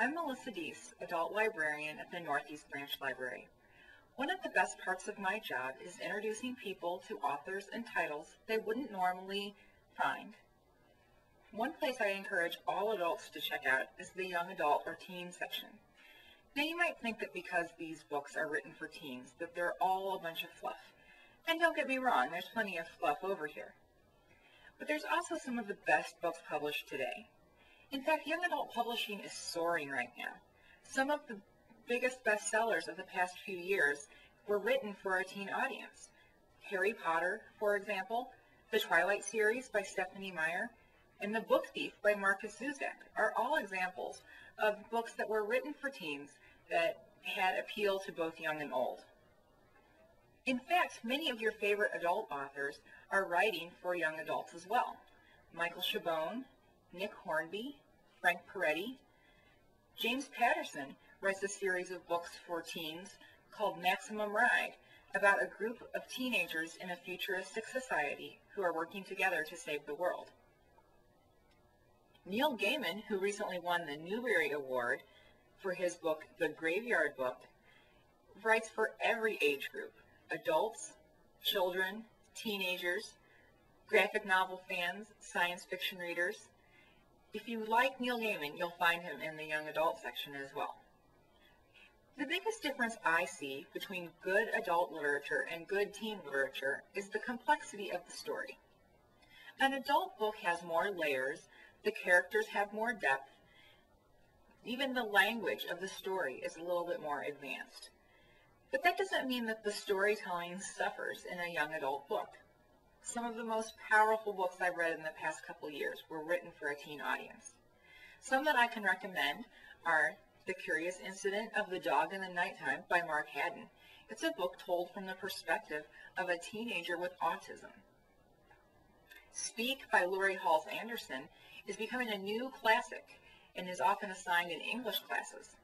I'm Melissa Deese, adult librarian at the Northeast Branch Library. One of the best parts of my job is introducing people to authors and titles they wouldn't normally find. One place I encourage all adults to check out is the young adult or teen section. Now you might think that because these books are written for teens that they're all a bunch of fluff. And don't get me wrong, there's plenty of fluff over here. But there's also some of the best books published today. In fact, young adult publishing is soaring right now. Some of the biggest bestsellers of the past few years were written for a teen audience. Harry Potter, for example, the Twilight series by Stephanie Meyer, and The Book Thief by Marcus Zusak are all examples of books that were written for teens that had appeal to both young and old. In fact, many of your favorite adult authors are writing for young adults as well. Michael Chabon, Nick Hornby, Frank Peretti. James Patterson writes a series of books for teens called Maximum Ride about a group of teenagers in a futuristic society who are working together to save the world. Neil Gaiman, who recently won the Newbery Award for his book, The Graveyard Book, writes for every age group: adults, children, teenagers, graphic novel fans, science fiction readers. If you like Neil Gaiman, you'll find him in the young adult section as well. The biggest difference I see between good adult literature and good teen literature is the complexity of the story. An adult book has more layers, the characters have more depth, even the language of the story is a little bit more advanced. But that doesn't mean that the storytelling suffers in a young adult book. Some of the most powerful books I've read in the past couple years were written for a teen audience. Some that I can recommend are The Curious Incident of the Dog in the Nighttime by Mark Haddon. It's a book told from the perspective of a teenager with autism. Speak by Laurie Halse Anderson is becoming a new classic and is often assigned in English classes.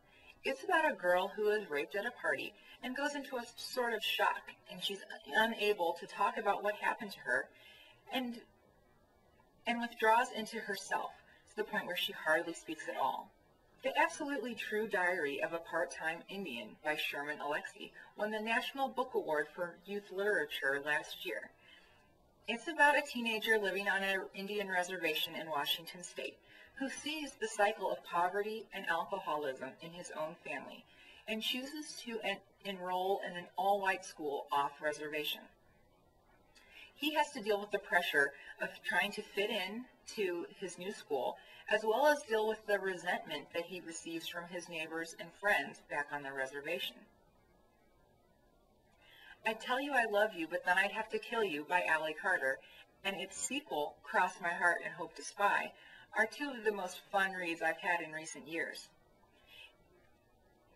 It's about a girl who is raped at a party and goes into a sort of shock, and she's unable to talk about what happened to her and withdraws into herself to the point where she hardly speaks at all. The Absolutely True Diary of a Part-Time Indian by Sherman Alexie won the National Book Award for Youth Literature last year. It's about a teenager living on an Indian reservation in Washington state who sees the cycle of poverty and alcoholism in his own family and chooses to enroll in an all-white school off-reservation. He has to deal with the pressure of trying to fit in to his new school, as well as deal with the resentment that he receives from his neighbors and friends back on the reservation. I'd Tell You I Love You, But Then I'd Have to Kill You by Ally Carter, and its sequel, Cross My Heart and Hope to Spy, are two of the most fun reads I've had in recent years.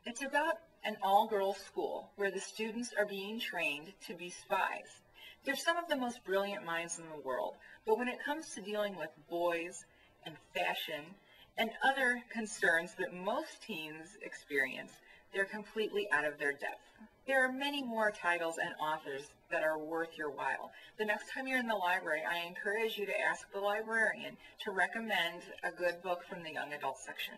It's about an all-girls school where the students are being trained to be spies. They're some of the most brilliant minds in the world, but when it comes to dealing with boys and fashion and other concerns that most teens experience, they're completely out of their depth. There are many more titles and authors that are worth your while. The next time you're in the library, I encourage you to ask the librarian to recommend a good book from the young adult section.